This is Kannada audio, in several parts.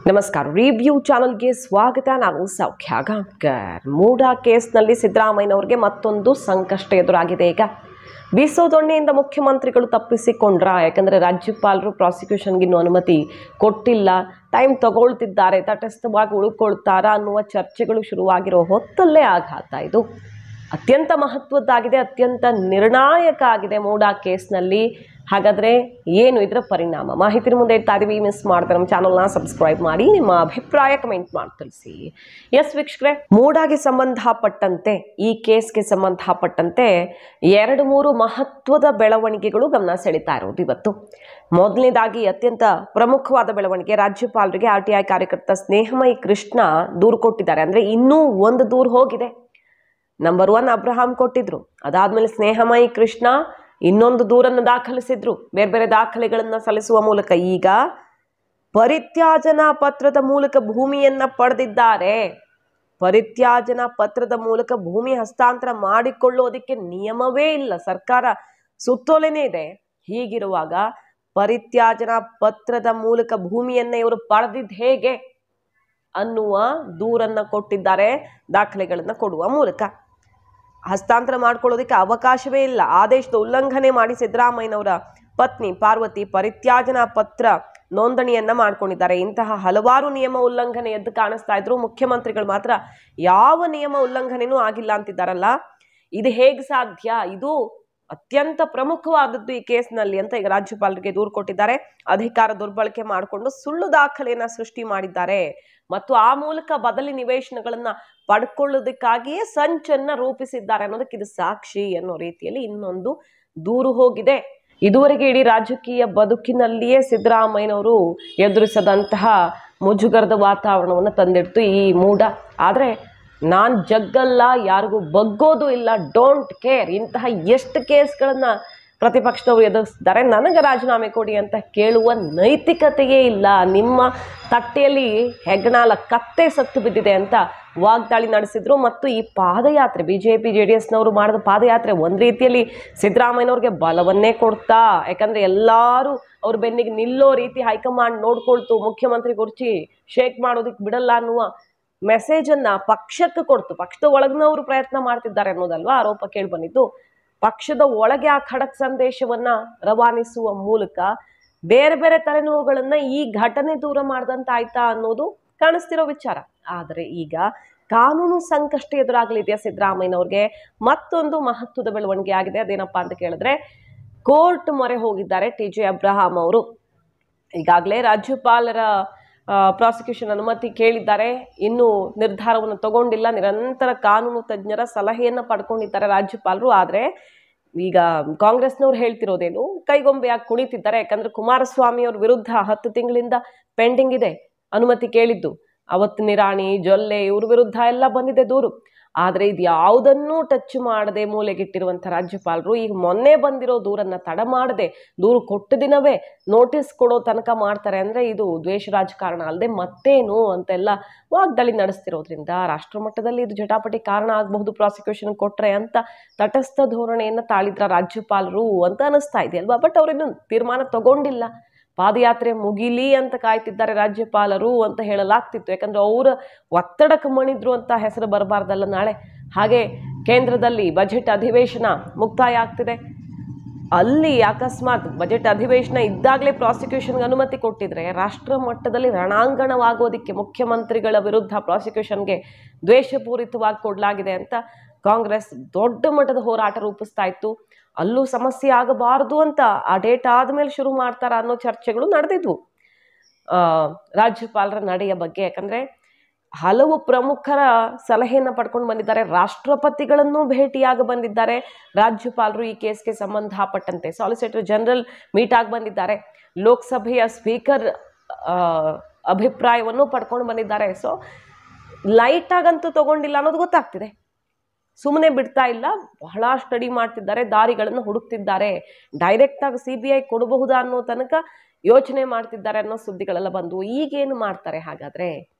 ನಮಸ್ಕಾರ. ರಿವ್ಯೂ ಚಾನಲ್ಗೆ ಸ್ವಾಗತ. ನಾನು ಸೌಖ್ಯ ಗಾಂವ್ಕರ್. ಮೂಡಾ ಕೇಸ್ನಲ್ಲಿ ಸಿದ್ದರಾಮಯ್ಯನವರಿಗೆ ಮತ್ತೊಂದು ಸಂಕಷ್ಟ ಎದುರಾಗಿದೆ. ಈಗ ಬೀಸೋ ದೊಣ್ಣೆಯಿಂದ ಮುಖ್ಯಮಂತ್ರಿಗಳು ತಪ್ಪಿಸಿಕೊಂಡ್ರ? ಯಾಕಂದರೆ ರಾಜ್ಯಪಾಲರು ಪ್ರಾಸಿಕ್ಯೂಷನ್ಗೆ ಇನ್ನೂ ಅನುಮತಿ ಕೊಟ್ಟಿಲ್ಲ, ಟೈಮ್ ತಗೊಳ್ತಿದ್ದಾರೆ, ತಟಸ್ಥವಾಗಿ ಉಳ್ಕೊಳ್ತಾರಾ ಅನ್ನುವ ಚರ್ಚೆಗಳು ಶುರುವಾಗಿರೋ ಹೊತ್ತಲ್ಲೇ ಆಘಾತ ಇದು ಅತ್ಯಂತ ಮಹತ್ವದ್ದಾಗಿದೆ, ಅತ್ಯಂತ ನಿರ್ಣಾಯಕ ಆಗಿದೆ ಮೂಡಾ ಕೇಸ್ನಲ್ಲಿ. ಹಾಗಾದರೆ ಏನು ಇದರ ಪರಿಣಾಮ? ಮಾಹಿತಿ ಮುಂದೆ ಇಡ್ತಾ ಇದೀವಿ. ಮಿಸ್ ಮಾಡಿದ್ರೆ ನಮ್ಮ ಚಾನಲ್ನ ಸಬ್ಸ್ಕ್ರೈಬ್ ಮಾಡಿ, ನಿಮ್ಮ ಅಭಿಪ್ರಾಯ ಕಮೆಂಟ್ ಮಾಡಿ ತಿಳಿಸಿ. ಎಸ್ ವೀಕ್ಷಕರೇ, ಮೂಡಾಗೆ ಸಂಬಂಧಪಟ್ಟಂತೆ, ಈ ಕೇಸ್ಗೆ ಸಂಬಂಧಪಟ್ಟಂತೆ 2-3 ಮಹತ್ವದ ಬೆಳವಣಿಗೆಗಳು ಗಮನ ಸೆಳೀತಾ ಇರೋದು ಇವತ್ತು. ಮೊದಲನೇದಾಗಿ ಅತ್ಯಂತ ಪ್ರಮುಖವಾದ ಬೆಳವಣಿಗೆ, ರಾಜ್ಯಪಾಲರಿಗೆ RTI ಕಾರ್ಯಕರ್ತ ಸ್ನೇಹಮಯಿ ಕೃಷ್ಣ ದೂರು ಕೊಟ್ಟಿದ್ದಾರೆ. ಅಂದರೆ ಇನ್ನೂ ಒಂದು ದೂರು ಹೋಗಿದೆ. ನಂಬರ್ 1 ಅಬ್ರಹಾಂ ಕೊಟ್ಟಿದ್ರು, ಅದಾದ್ಮೇಲೆ ಸ್ನೇಹಮಯಿ ಕೃಷ್ಣ ಇನ್ನೊಂದು ದೂರನ್ನು ದಾಖಲಿಸಿದ್ರು, ಬೇರೆ ಬೇರೆ ದಾಖಲೆಗಳನ್ನು ಸಲ್ಲಿಸುವ ಮೂಲಕ. ಈಗ ಪರಿತ್ಯಾಜನಾ ಪತ್ರದ ಮೂಲಕ ಭೂಮಿಯನ್ನ ಪಡೆದಿದ್ದಾರೆ. ಪರಿತ್ಯಾಜನಾ ಪತ್ರದ ಮೂಲಕ ಭೂಮಿ ಹಸ್ತಾಂತರ ಮಾಡಿಕೊಳ್ಳೋದಿಕ್ಕೆ ನಿಯಮವೇ ಇಲ್ಲ, ಸರ್ಕಾರ ಸುತ್ತೋಲೆನೇ ಇದೆ. ಹೀಗಿರುವಾಗ ಪರಿತ್ಯಾಜನಾ ಪತ್ರದ ಮೂಲಕ ಭೂಮಿಯನ್ನ ಇವರು ಪಡೆದಿದ್ದು ಹೇಗೆ ಅನ್ನುವ ದೂರನ್ನ ಕೊಟ್ಟಿದ್ದಾರೆ, ದಾಖಲೆಗಳನ್ನ ಕೊಡುವ ಮೂಲಕ. ಹಸ್ತಾಂತರ ಮಾಡ್ಕೊಳ್ಳೋದಕ್ಕೆ ಅವಕಾಶವೇ ಇಲ್ಲ, ಆದೇಶದ ಉಲ್ಲಂಘನೆ ಮಾಡಿ ಸಿದ್ದರಾಮಯ್ಯನವರ ಪತ್ನಿ ಪಾರ್ವತಿ ಪರಿತ್ಯಾಜನಾ ಪತ್ರ ನೋಂದಣಿಯನ್ನ ಮಾಡ್ಕೊಂಡಿದ್ದಾರೆ. ಇಂತಹ ಹಲವಾರು ನಿಯಮ ಉಲ್ಲಂಘನೆ ಎದ್ದು ಕಾಣಿಸ್ತಾ ಇದ್ರು. ಮುಖ್ಯಮಂತ್ರಿಗಳು ಮಾತ್ರ ಯಾವ ನಿಯಮ ಉಲ್ಲಂಘನೆನೂ ಆಗಿಲ್ಲ ಅಂತಿದ್ದಾರಲ್ಲ, ಇದು ಹೇಗೆ ಸಾಧ್ಯ? ಇದು ಅತ್ಯಂತ ಪ್ರಮುಖವಾದದ್ದು ಈ ಕೇಸ್ನಲ್ಲಿ ಅಂತ ಈಗ ರಾಜ್ಯಪಾಲರಿಗೆ ದೂರು ಕೊಟ್ಟಿದ್ದಾರೆ. ಅಧಿಕಾರ ದುರ್ಬಳಕೆ ಮಾಡಿಕೊಂಡು ಸುಳ್ಳು ದಾಖಲೆಯನ್ನ ಸೃಷ್ಟಿ ಮಾಡಿದ್ದಾರೆ ಮತ್ತು ಆ ಮೂಲಕ ಬದಲಿ ನಿವೇಶನಗಳನ್ನ ಪಡ್ಕೊಳ್ಳೋದಕ್ಕಾಗಿಯೇ ಸಂಚನ್ನ ರೂಪಿಸಿದ್ದಾರೆ ಅನ್ನೋದಕ್ಕೆ ಇದು ಸಾಕ್ಷಿ ಅನ್ನೋ ರೀತಿಯಲ್ಲಿ ಇನ್ನೊಂದು ದೂರು ಹೋಗಿದೆ. ಇದುವರೆಗೆ ಇಡೀ ರಾಜಕೀಯ ಬದುಕಿನಲ್ಲಿಯೇ ಸಿದ್ದರಾಮಯ್ಯನವರು ಎದುರಿಸದಂತಹ ಮುಜುಗರದ ವಾತಾವರಣವನ್ನು ತಂದಿಡ್ತು ಈ ಮೂಡ. ಆದರೆ ನಾನು ಜಗ್ಗಲ್ಲ, ಯಾರಿಗೂ ಬಗ್ಗೋದು ಇಲ್ಲ, ಡೋಂಟ್ ಕೇರ್. ಇಂತಹ ಎಷ್ಟು ಕೇಸ್ಗಳನ್ನ ಪ್ರತಿಪಕ್ಷದವರು ಎದುರಿಸಿದ್ದಾರೆ, ನನಗೆ ರಾಜೀನಾಮೆ ಕೊಡಿ ಅಂತ ಕೇಳುವ ನೈತಿಕತೆಯೇ ಇಲ್ಲ. ನಿಮ್ಮ ತಟ್ಟೆಯಲ್ಲಿ ಹೆಗ್ಗಣಾಲ ಕತ್ತೆ ಸತ್ತು ಬಿದ್ದಿದೆ ಅಂತ ವಾಗ್ದಾಳಿ ನಡೆಸಿದ್ರು. ಮತ್ತು ಈ ಪಾದಯಾತ್ರೆ, BJP JDSನವರು ಮಾಡಿದ ಪಾದಯಾತ್ರೆ ಒಂದು ರೀತಿಯಲ್ಲಿ ಸಿದ್ದರಾಮಯ್ಯನವ್ರಿಗೆ ಬಲವನ್ನೇ ಕೊಡ್ತಾ, ಯಾಕಂದರೆ ಎಲ್ಲರೂ ಅವ್ರ ಬೆನ್ನಿಗೆ ನಿಲ್ಲೋ ರೀತಿ ಹೈಕಮಾಂಡ್ ನೋಡ್ಕೊಳ್ತು, ಮುಖ್ಯಮಂತ್ರಿ ಕುರ್ಚಿ ಶೇಕ್ ಮಾಡೋದಕ್ಕೆ ಬಿಡಲ್ಲ ಅನ್ನುವ ಮೆಸೇಜನ್ನು ಪಕ್ಷಕ್ಕೆ ಕೊಡ್ತು. ಪಕ್ಷದ ಒಳಗಿನವರು ಪ್ರಯತ್ನ ಮಾಡ್ತಿದ್ದಾರೆ ಅನ್ನೋದಲ್ವಾ ಆರೋಪ ಕೇಳಿ ಬಂದಿದ್ದು. ಪಕ್ಷದ ಒಳಗೆ ಆ ಖಡಕ್ ಸಂದೇಶವನ್ನ ರವಾನಿಸುವ ಮೂಲಕ ಬೇರೆ ಬೇರೆ ತಲೆನೋವುಗಳನ್ನ ಈ ಘಟನೆ ದೂರ ಮಾಡ್ದಂತಾಯ್ತಾ ಅನ್ನೋದು ಕಾಣಿಸ್ತಿರೋ ವಿಚಾರ. ಆದರೆ ಈಗ ಕಾನೂನು ಸಂಕಷ್ಟ ಎದುರಾಗಲಿದೆಯಾ ಸಿದ್ದರಾಮಯ್ಯನವ್ರಿಗೆ? ಮತ್ತೊಂದು ಮಹತ್ವದ ಬೆಳವಣಿಗೆ ಆಗಿದೆ. ಅದೇನಪ್ಪಾ ಅಂತ ಕೇಳಿದ್ರೆ, ಕೋರ್ಟ್ ಮೊರೆ ಹೋಗಿದ್ದಾರೆ TJ ಅಬ್ರಹಾಂ ಅವರು. ಈಗಾಗಲೇ ರಾಜ್ಯಪಾಲರ ಪ್ರಾಸಿಕ್ಯೂಷನ್ ಅನುಮತಿ ಕೇಳಿದ್ದಾರೆ, ಇನ್ನೂ ನಿರ್ಧಾರವನ್ನು ತಗೊಂಡಿಲ್ಲ. ನಿರಂತರ ಕಾನೂನು ತಜ್ಞರ ಸಲಹೆಯನ್ನು ಪಡ್ಕೊಂಡಿದ್ದಾರೆ ರಾಜ್ಯಪಾಲರು. ಆದರೆ ಈಗ ಕಾಂಗ್ರೆಸ್ನವ್ರು ಹೇಳ್ತಿರೋದೇನು, ಕೈಗೊಂಬೆಯಾಗಿ ಕುಣಿತಿದ್ದಾರೆ. ಯಾಕಂದ್ರೆ ಕುಮಾರಸ್ವಾಮಿ ಅವ್ರ ವಿರುದ್ಧ 10 ತಿಂಗಳಿಂದ ಪೆಂಡಿಂಗ್ ಇದೆ ಅನುಮತಿ ಕೇಳಿದ್ದು. ಅವತ್ತು ನಿರಾಣಿ, ಜೊಲ್ಲೆ ಇವ್ರ ವಿರುದ್ಧ ಎಲ್ಲ ಬಂದಿದೆ ದೂರು. ಆದರೆ ಇದು ಯಾವುದನ್ನೂ ಟಚ್ ಮಾಡದೆ ಮೂಲೆಗಿಟ್ಟಿರುವಂಥ ರಾಜ್ಯಪಾಲರು ಈಗ ಮೊನ್ನೆ ಬಂದಿರೋ ದೂರನ್ನು ತಡ ಮಾಡದೆ, ದೂರು ಕೊಟ್ಟ ದಿನವೇ ನೋಟಿಸ್ ಕೊಡೋ ತನಕ ಮಾಡ್ತಾರೆ. ಅಂದರೆ ಇದು ದ್ವೇಷ ರಾಜಕಾರಣ ಅಲ್ಲದೆ ಮತ್ತೇನು ಅಂತೆಲ್ಲ ವಾಗ್ದಾಳಿ ನಡೆಸ್ತಿರೋದ್ರಿಂದ ರಾಷ್ಟ್ರ ಮಟ್ಟದಲ್ಲಿ ಇದು ಜಟಾಪಟಿ ಕಾರಣ ಆಗಬಹುದು ಪ್ರಾಸಿಕ್ಯೂಷನ್ ಕೊಟ್ಟರೆ ಅಂತ ತಟಸ್ಥ ಧೋರಣೆಯನ್ನು ತಾಳಿದ್ರ ರಾಜ್ಯಪಾಲರು ಅಂತ ಅನಿಸ್ತಾ ಇದೆ ಅಲ್ವಾ. ಬಟ್ ಅವರಿನ್ನೂ ತೀರ್ಮಾನ ತಗೊಂಡಿಲ್ಲ. ಪಾದಯಾತ್ರೆ ಮುಗಿಲಿ ಅಂತ ಕಾಯ್ತಿದ್ದಾರೆ ರಾಜ್ಯಪಾಲರು ಅಂತ ಹೇಳಲಾಗ್ತಿತ್ತು. ಯಾಕಂದ್ರೆ ಅವರ ಒತ್ತಡಕ್ಕೆ ಮಣಿದ್ರು ಅಂತ ಹೆಸರು ಬರಬಾರ್ದಲ್ಲ ನಾಳೆ. ಹಾಗೆ ಕೇಂದ್ರದಲ್ಲಿ ಬಜೆಟ್ ಅಧಿವೇಶನ ಮುಕ್ತಾಯ ಆಗ್ತಿದೆ. ಅಲ್ಲಿ ಅಕಸ್ಮಾತ್ ಬಜೆಟ್ ಅಧಿವೇಶನ ಇದ್ದಾಗಲೇ ಪ್ರಾಸಿಕ್ಯೂಷನ್ಗೆ ಅನುಮತಿ ಕೊಟ್ಟಿದ್ರೆ ರಾಷ್ಟ್ರ ಮಟ್ಟದಲ್ಲಿ ರಣಾಂಗಣವಾಗೋದಿಕ್ಕೆ ಮುಖ್ಯಮಂತ್ರಿಗಳ ವಿರುದ್ಧ ಪ್ರಾಸಿಕ್ಯೂಷನ್ಗೆ ದ್ವೇಷಪೂರಿತವಾಗಿ ಕೊಡಲಾಗಿದೆ ಅಂತ ಕಾಂಗ್ರೆಸ್ ದೊಡ್ಡ ಮಟ್ಟದ ಹೋರಾಟ ರೂಪಿಸ್ತಾ ಇತ್ತು. ಅಲ್ಲೂ ಸಮಸ್ಯೆ ಆಗಬಾರದು ಅಂತ ಆ ಡೇಟ್ ಆದಮೇಲೆ ಶುರು ಮಾಡ್ತಾರ ಅನ್ನೋ ಚರ್ಚೆಗಳು ನಡೆದಿದ್ವು ರಾಜ್ಯಪಾಲರ ನಡೆಯ ಬಗ್ಗೆ. ಯಾಕಂದ್ರೆ ಹಲವು ಪ್ರಮುಖರ ಸಲಹೆಯನ್ನು ಪಡ್ಕೊಂಡು ಬಂದಿದ್ದಾರೆ, ರಾಷ್ಟ್ರಪತಿಗಳನ್ನು ಭೇಟಿಯಾಗಿ ಬಂದಿದ್ದಾರೆ ರಾಜ್ಯಪಾಲರು. ಈ ಕೇಸ್ಗೆ ಸಂಬಂಧಪಟ್ಟಂತೆ ಸಾಲಿಸಿಟರ್ ಜನರಲ್ ಮೀಟ್ ಆಗಿ ಬಂದಿದ್ದಾರೆ, ಲೋಕಸಭೆಯ ಸ್ಪೀಕರ್ ಅಭಿಪ್ರಾಯವನ್ನು ಪಡ್ಕೊಂಡು ಬಂದಿದ್ದಾರೆ. ಸೊ ಲೈಟ್ ಆಗಂತೂ ತಗೊಂಡಿಲ್ಲ ಅನ್ನೋದು ಗೊತ್ತಾಗ್ತಿದೆ. ಸುಮ್ಮನೆ ಬಿಡ್ತಾ ಇಲ್ಲ, ಬಹಳ ಸ್ಟಡಿ ಮಾಡ್ತಿದ್ದಾರೆ, ದಾರಿಗಳನ್ನು ಹುಡುಕ್ತಿದ್ದಾರೆ. ಡೈರೆಕ್ಟಾಗಿ CBI ಕೊಡಬಹುದಾ ಅನ್ನೋ ತನಕ ಯೋಚನೆ ಮಾಡ್ತಿದ್ದಾರೆ ಅನ್ನೋ ಸುದ್ದಿಗಳೆಲ್ಲ ಬಂದು. ಈಗೇನು ಮಾಡ್ತಾರೆ ಹಾಗಾದರೆ?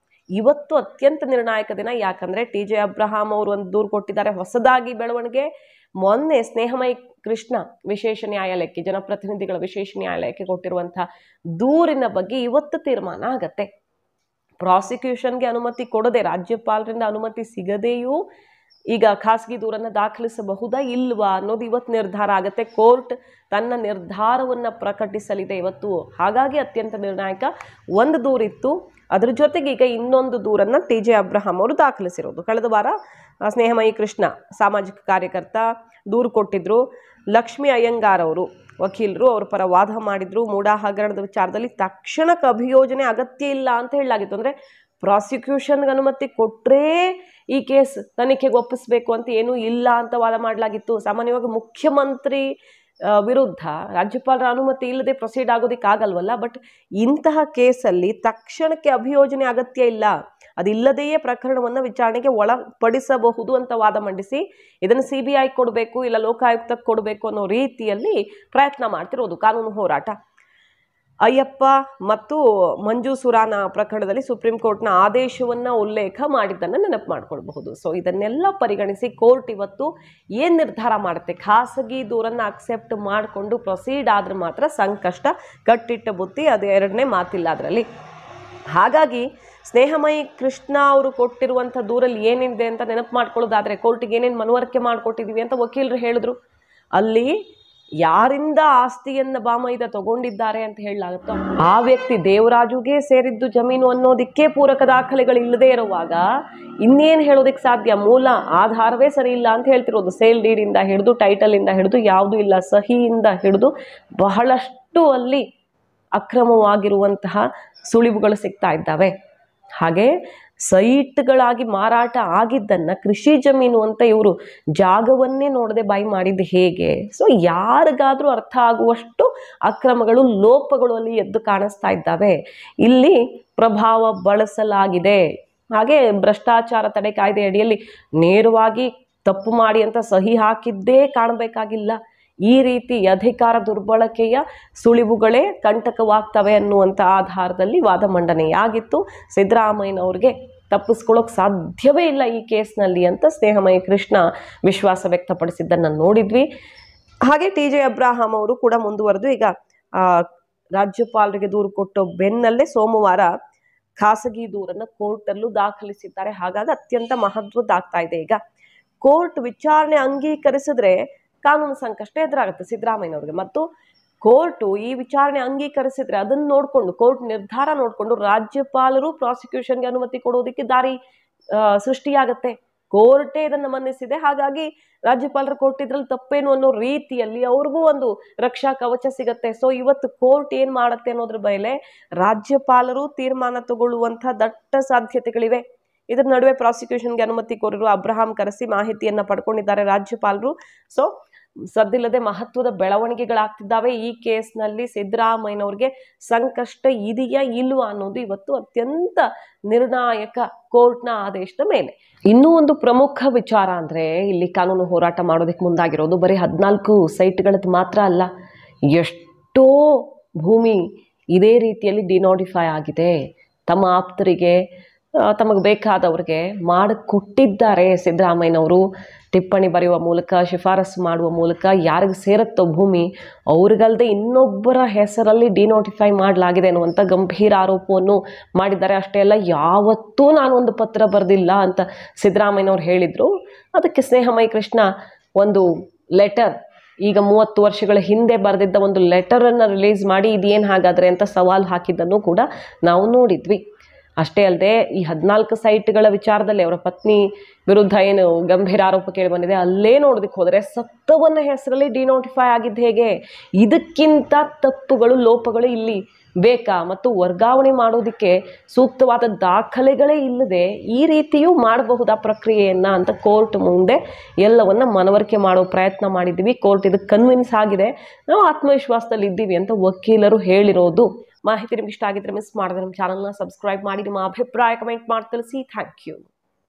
ಇವತ್ತು ಅತ್ಯಂತ ನಿರ್ಣಾಯಕ ದಿನ. ಯಾಕಂದರೆ TJ ಅಬ್ರಹಾಂ ಅವರು ಒಂದು ದೂರು ಕೊಟ್ಟಿದ್ದಾರೆ. ಹೊಸದಾಗಿ ಬೆಳವಣಿಗೆ, ಮೊನ್ನೆ ಸ್ನೇಹಮಯಿ ಕೃಷ್ಣ ವಿಶೇಷ ನ್ಯಾಯಾಲಯಕ್ಕೆ, ಜನಪ್ರತಿನಿಧಿಗಳ ವಿಶೇಷ ನ್ಯಾಯಾಲಯಕ್ಕೆ ಕೊಟ್ಟಿರುವಂತಹ ದೂರಿನ ಬಗ್ಗೆ ಇವತ್ತು ತೀರ್ಮಾನ ಆಗತ್ತೆ. ಪ್ರಾಸಿಕ್ಯೂಷನ್ಗೆ ಅನುಮತಿ ಕೊಡದೆ, ರಾಜ್ಯಪಾಲರಿಂದ ಅನುಮತಿ ಸಿಗದೆಯೂ ಈಗ ಖಾಸಗಿ ದೂರನ್ನು ದಾಖಲಿಸಬಹುದಾ ಇಲ್ವಾ ಅನ್ನೋದು ಇವತ್ತು ನಿರ್ಧಾರ ಆಗುತ್ತೆ. ಕೋರ್ಟ್ ತನ್ನ ನಿರ್ಧಾರವನ್ನು ಪ್ರಕಟಿಸಲಿದೆ ಇವತ್ತು. ಹಾಗಾಗಿ ಅತ್ಯಂತ ನಿರ್ಣಾಯಕ. ಒಂದು ದೂರಿತ್ತು, ಅದ್ರ ಜೊತೆಗೆ ಈಗ ಇನ್ನೊಂದು ದೂರನ್ನು TJ ಅಬ್ರಹಾಂ ಅವರು ದಾಖಲಿಸಿರೋದು. ಕಳೆದ ವಾರ ಸ್ನೇಹಮಯಿ ಕೃಷ್ಣ ಸಾಮಾಜಿಕ ಕಾರ್ಯಕರ್ತ ದೂರು ಕೊಟ್ಟಿದ್ರು. ಲಕ್ಷ್ಮೀ ಅಯ್ಯಂಗಾರ್ ಅವರು ವಕೀಲರು ಅವ್ರ ಪರ ವಾದ ಮಾಡಿದ್ರು. ಮೂಡಾ ಹಗರಣದ ವಿಚಾರದಲ್ಲಿ ತಕ್ಷಣಕ್ಕೆ ಅಭಿಯೋಜನೆ ಅಗತ್ಯ ಇಲ್ಲ ಅಂತ ಹೇಳಲಾಗಿತ್ತು. ಅಂದರೆ ಪ್ರಾಸಿಕ್ಯೂಷನ್ಗೆ ಅನುಮತಿ ಕೊಟ್ಟರೆ ಈ ಕೇಸ್ ತನಿಖೆಗೆ ಒಪ್ಪಿಸಬೇಕು ಅಂತ ಏನೂ ಇಲ್ಲ ಅಂತ ವಾದ ಮಾಡಲಾಗಿತ್ತು. ಸಾಮಾನ್ಯವಾಗಿ ಮುಖ್ಯಮಂತ್ರಿ ವಿರುದ್ಧ ರಾಜ್ಯಪಾಲರ ಅನುಮತಿ ಇಲ್ಲದೆ ಪ್ರೊಸೀಡ್ ಆಗೋದಕ್ಕಾಗಲ್ವಲ್ಲ. ಬಟ್ ಇಂತಹ ಕೇಸಲ್ಲಿ ತಕ್ಷಣಕ್ಕೆ ಅಭಿಯೋಜನೆ ಅಗತ್ಯ ಇಲ್ಲ, ಅದಿಲ್ಲದೆಯೇ ಪ್ರಕರಣವನ್ನು ವಿಚಾರಣೆಗೆ ಒಳಪಡಿಸಬಹುದು ಅಂತ ವಾದ ಮಂಡಿಸಿ ಇದನ್ನು CBI ಕೊಡಬೇಕು ಇಲ್ಲ ಲೋಕಾಯುಕ್ತಕ್ಕೆ ಕೊಡಬೇಕು ಅನ್ನೋ ರೀತಿಯಲ್ಲಿ ಪ್ರಯತ್ನ ಮಾಡ್ತಿರೋದು ಕಾನೂನು ಹೋರಾಟ. ಅಯ್ಯಪ್ಪ ಮತ್ತು ಮಂಜು ಸುರಾನ ಪ್ರಕರಣದಲ್ಲಿ ಸುಪ್ರೀಂ ಕೋರ್ಟ್ನ ಆದೇಶವನ್ನು ಉಲ್ಲೇಖ ಮಾಡಿದ್ದನ್ನು ನೆನಪು ಮಾಡ್ಕೊಳ್ಬಹುದು. ಸೊ ಇದನ್ನೆಲ್ಲ ಪರಿಗಣಿಸಿ ಕೋರ್ಟ್ ಇವತ್ತು ಏನು ನಿರ್ಧಾರ ಮಾಡುತ್ತೆ, ಖಾಸಗಿ ದೂರನ್ನು ಅಕ್ಸೆಪ್ಟ್ ಮಾಡಿಕೊಂಡು ಪ್ರೊಸೀಡ್ ಆದ್ರೆ ಮಾತ್ರ ಸಂಕಷ್ಟ, ಕಟ್ಟಿಟ್ಟ ಬುತ್ತಿ, ಅದು ಎರಡನೇ ಮಾತಿಲ್ಲ ಅದರಲ್ಲಿ. ಹಾಗಾಗಿ ಸ್ನೇಹಮಯಿ ಕೃಷ್ಣ ಅವರು ಕೊಟ್ಟಿರುವಂಥ ದೂರಲ್ಲಿ ಏನಿದೆ ಅಂತ ನೆನಪು ಮಾಡ್ಕೊಳ್ಳೋದಾದರೆ, ಕೋರ್ಟಿಗೆ ಏನೇನು ಮನವರಿಕೆ ಮಾಡಿಕೊಟ್ಟಿದ್ದೀವಿ ಅಂತ ವಕೀಲರು ಹೇಳಿದ್ರು. ಅಲ್ಲಿ ಯಾರಿಂದ ಆಸ್ತಿಯನ್ನು ಬಾಮೈದ ತಗೊಂಡಿದ್ದಾರೆ ಅಂತ ಹೇಳಲಾಗುತ್ತೋ ಆ ವ್ಯಕ್ತಿ ದೇವರಾಜುಗೆ ಸೇರಿದ್ದು ಜಮೀನು ಅನ್ನೋದಕ್ಕೆ ಪೂರಕ ದಾಖಲೆಗಳು ಇಲ್ಲದೆ ಇರುವಾಗ ಇನ್ನೇನು ಹೇಳೋದಕ್ಕೆ ಸಾಧ್ಯ? ಮೂಲ ಆಧಾರವೇ ಸರಿ ಇಲ್ಲ ಅಂತ ಹೇಳ್ತಿರೋದು. ಸೇಲ್ ಡೀಡಿಂದ ಹಿಡಿದು ಟೈಟಲಿಂದ ಹಿಡಿದು ಯಾವುದೂ ಇಲ್ಲ, ಸಹಿಯಿಂದ ಹಿಡಿದು ಬಹಳಷ್ಟು ಅಲ್ಲಿ ಅಕ್ರಮವಾಗಿರುವಂತಹ ಸುಳಿವುಗಳು ಸಿಗ್ತಾ ಇದ್ದಾವೆ. ಹಾಗೆ ಸೈಟ್ಗಳಾಗಿ ಮಾರಾಟ ಆಗಿದ್ದನ್ನು ಕೃಷಿ ಜಮೀನು ಅಂತ ಇವರು ಜಾಗವನ್ನೇ ನೋಡದೆ ಬಾಯಿ ಮಾಡಿದ್ದು ಹೇಗೆ? ಸೊ ಯಾರಿಗಾದರೂ ಅರ್ಥ ಆಗುವಷ್ಟು ಅಕ್ರಮಗಳು, ಲೋಪಗಳು ಅಲ್ಲಿ ಎದ್ದು ಕಾಣಿಸ್ತಾ ಇದ್ದಾವೆ. ಇಲ್ಲಿ ಪ್ರಭಾವ ಬಳಸಲಾಗಿದೆ. ಹಾಗೆ ಭ್ರಷ್ಟಾಚಾರ ತಡೆ ಕಾಯ್ದೆ ಅಡಿಯಲ್ಲಿ ನೇರವಾಗಿ ತಪ್ಪು ಮಾಡಿ ಅಂತ ಸಹಿ ಹಾಕಿದ್ದೇ ಕಾಣಬೇಕಾಗಿಲ್ಲ. ಈ ರೀತಿ ಅಧಿಕಾರ ದುರ್ಬಳಕೆಯ ಸುಳಿವುಗಳೇ ಕಂಟಕವಾಗ್ತವೆ ಅನ್ನುವಂಥ ಆಧಾರದಲ್ಲಿ ವಾದ ಮಂಡನೆಯಾಗಿತ್ತು. ಸಿದ್ದರಾಮಯ್ಯನವ್ರಿಗೆ ತಪ್ಪಿಸ್ಕೊಳ್ಳೋಕೆ ಸಾಧ್ಯವೇ ಇಲ್ಲ ಈ ಕೇಸ್ನಲ್ಲಿ ಅಂತ ಸ್ನೇಹಮಯಿ ಕೃಷ್ಣ ವಿಶ್ವಾಸ ವ್ಯಕ್ತಪಡಿಸಿದ್ದನ್ನು ನೋಡಿದ್ವಿ. ಹಾಗೆ TJ ಅಬ್ರಹಾಂ ಅವರು ಕೂಡ ಮುಂದುವರೆದು ಈಗ ರಾಜ್ಯಪಾಲರಿಗೆ ದೂರು ಕೊಟ್ಟು ಬೆನ್ನಲ್ಲೇ ಸೋಮವಾರ ಖಾಸಗಿ ದೂರನ್ನು ಕೋರ್ಟಲ್ಲೂ ದಾಖಲಿಸಿದ್ದಾರೆ. ಹಾಗಾಗಿ ಅತ್ಯಂತ ಮಹತ್ವದ್ದಾಗ್ತಾ ಇದೆ. ಈಗ ಕೋರ್ಟ್ ವಿಚಾರಣೆ ಅಂಗೀಕರಿಸಿದ್ರೆ ಕಾನೂನು ಸಂಕಷ್ಟ ಎದುರಾಗುತ್ತೆ ಸಿದ್ದರಾಮಯ್ಯನವ್ರಿಗೆ. ಮತ್ತು ಕೋರ್ಟು ಈ ವಿಚಾರಣೆ ಅಂಗೀಕರಿಸಿದ್ರೆ ಅದನ್ನು ನೋಡಿಕೊಂಡು, ಕೋರ್ಟ್ ನಿರ್ಧಾರ ನೋಡಿಕೊಂಡು ರಾಜ್ಯಪಾಲರು ಪ್ರಾಸಿಕ್ಯೂಷನ್ಗೆ ಅನುಮತಿ ಕೊಡೋದಕ್ಕೆ ದಾರಿ ಸೃಷ್ಟಿಯಾಗತ್ತೆ. ಕೋರ್ಟೇ ಇದನ್ನು ಮನ್ನಿಸಿದೆ, ಹಾಗಾಗಿ ರಾಜ್ಯಪಾಲರು ಕೊಟ್ಟಿದ್ರಲ್ಲಿ ತಪ್ಪೇನು ಅನ್ನೋ ರೀತಿಯಲ್ಲಿ ಅವ್ರಿಗೂ ಒಂದು ರಕ್ಷಾ ಕವಚ ಸಿಗತ್ತೆ. ಸೊ ಇವತ್ತು ಕೋರ್ಟ್ ಏನು ಮಾಡುತ್ತೆ ಅನ್ನೋದ್ರ ಮೇಲೆ ರಾಜ್ಯಪಾಲರು ತೀರ್ಮಾನ ತಗೊಳ್ಳುವಂಥ ದಟ್ಟ ಸಾಧ್ಯತೆಗಳಿವೆ. ಇದರ ನಡುವೆ ಪ್ರಾಸಿಕ್ಯೂಷನ್ಗೆ ಅನುಮತಿ ಕೋರಿರುವ ಅಬ್ರಹಾಂ ಕರೆಸಿ ಮಾಹಿತಿಯನ್ನು ಪಡ್ಕೊಂಡಿದ್ದಾರೆ ರಾಜ್ಯಪಾಲರು. ಸೊ ಸದ್ದಿಲ್ಲದೆ ಮಹತ್ವದ ಬೆಳವಣಿಗೆಗಳಾಗ್ತಿದ್ದಾವೆ. ಈ ಕೇಸ್ನಲ್ಲಿ ಸಿದ್ದರಾಮಯ್ಯನವ್ರಿಗೆ ಸಂಕಷ್ಟ ಇದೆಯಾ ಇಲ್ವಾ ಅನ್ನೋದು ಇವತ್ತು ಅತ್ಯಂತ ನಿರ್ಣಾಯಕ ಕೋರ್ಟ್ನ ಆದೇಶದ ಮೇಲೆ. ಇನ್ನೂ ಒಂದು ಪ್ರಮುಖ ವಿಚಾರ ಅಂದರೆ, ಇಲ್ಲಿ ಕಾನೂನು ಹೋರಾಟ ಮಾಡೋದಕ್ಕೆ ಮುಂದಾಗಿರೋದು ಬರೀ 14 ಸೈಟ್ಗಳದ್ದು ಮಾತ್ರ ಅಲ್ಲ, ಎಷ್ಟೋ ಭೂಮಿ ಇದೇ ರೀತಿಯಲ್ಲಿ ಡಿನೋಟಿಫೈ ಆಗಿದೆ. ತಮ್ಮ ಆಪ್ತರಿಗೆ, ತಮಗೆ ಬೇಕಾದವ್ರಿಗೆ ಮಾಡಿಕೊಟ್ಟಿದ್ದಾರೆ ಸಿದ್ದರಾಮಯ್ಯನವರು. ಟಿಪ್ಪಣಿ ಬರೆಯುವ ಮೂಲಕ, ಶಿಫಾರಸು ಮಾಡುವ ಮೂಲಕ ಯಾರಿಗೆ ಸೇರುತ್ತೋ ಭೂಮಿ ಅವ್ರಿಗಲ್ಲದೆ ಇನ್ನೊಬ್ಬರ ಹೆಸರಲ್ಲಿ ಡಿನೋಟಿಫೈ ಮಾಡಲಾಗಿದೆ ಅನ್ನುವಂಥ ಗಂಭೀರ ಆರೋಪವನ್ನು ಮಾಡಿದ್ದಾರೆ. ಅಷ್ಟೇ ಅಲ್ಲ, ಯಾವತ್ತೂ ನಾನೊಂದು ಪತ್ರ ಬರೆದಿಲ್ಲ ಅಂತ ಸಿದ್ದರಾಮಯ್ಯನವ್ರು ಹೇಳಿದರು. ಅದಕ್ಕೆ ಸ್ನೇಹಮಯಿ ಕೃಷ್ಣ ಒಂದು ಲೆಟರ್, ಈಗ 30 ವರ್ಷಗಳ ಹಿಂದೆ ಬರೆದಿದ್ದ ಒಂದು ಲೆಟರನ್ನು ರಿಲೀಸ್ ಮಾಡಿ ಇದೇನು ಹಾಗಾದರೆ ಅಂತ ಸವಾಲು ಹಾಕಿದ್ದನ್ನು ಕೂಡ ನಾವು ನೋಡಿದ್ವಿ. ಅಷ್ಟೇ ಅಲ್ಲದೆ ಈ 14 ಸೈಟ್ಗಳ ವಿಚಾರದಲ್ಲಿ ಅವರ ಪತ್ನಿ ವಿರುದ್ಧ ಏನು ಗಂಭೀರ ಆರೋಪ ಕೇಳಿ ಬಂದಿದೆ, ಅಲ್ಲೇ ನೋಡೋದಕ್ಕೆ ಹೋದರೆ ಸತ್ತವನ್ನ ಹೆಸರಲ್ಲಿ ಡಿನೋಟಿಫೈ ಆಗಿದ್ದು ಹೇಗೆ? ಇದಕ್ಕಿಂತ ತಪ್ಪುಗಳು, ಲೋಪಗಳು ಇಲ್ಲಿ ಬೇಕಾ? ಮತ್ತು ವರ್ಗಾವಣೆ ಮಾಡೋದಕ್ಕೆ ಸೂಕ್ತವಾದ ದಾಖಲೆಗಳೇ ಇಲ್ಲದೆ ಈ ರೀತಿಯೂ ಮಾಡಬಹುದಾ ಪ್ರಕ್ರಿಯೆಯನ್ನು ಅಂತ ಕೋರ್ಟ್ ಮುಂದೆ ಎಲ್ಲವನ್ನ ಮನವರಿಕೆ ಮಾಡೋ ಪ್ರಯತ್ನ ಮಾಡಿದ್ದೀವಿ. ಕೋರ್ಟ್ ಇದಕ್ಕೆ ಕನ್ವಿನ್ಸ್ ಆಗಿದೆ, ನಾವು ಆತ್ಮವಿಶ್ವಾಸದಲ್ಲಿ ಇದ್ದೀವಿ ಅಂತ ವಕೀಲರು ಹೇಳಿರೋದು. ಮಾಹಿತಿ ನಿಮ್ಗೆ ಇಷ್ಟ ಆಗಿದ್ರೆ ಮಿಸ್ ಮಾಡಿದ್ರೆ ನಮ್ಮ ಚಾನಲ್ನ ಸಬ್ಸ್ಕ್ರೈಬ್ ಮಾಡಿ, ನಿಮ್ಮ ಅಭಿಪ್ರಾಯ ಕಮೆಂಟ್ ಮಾಡಿ ತಿಳಿಸಿ. Thank you.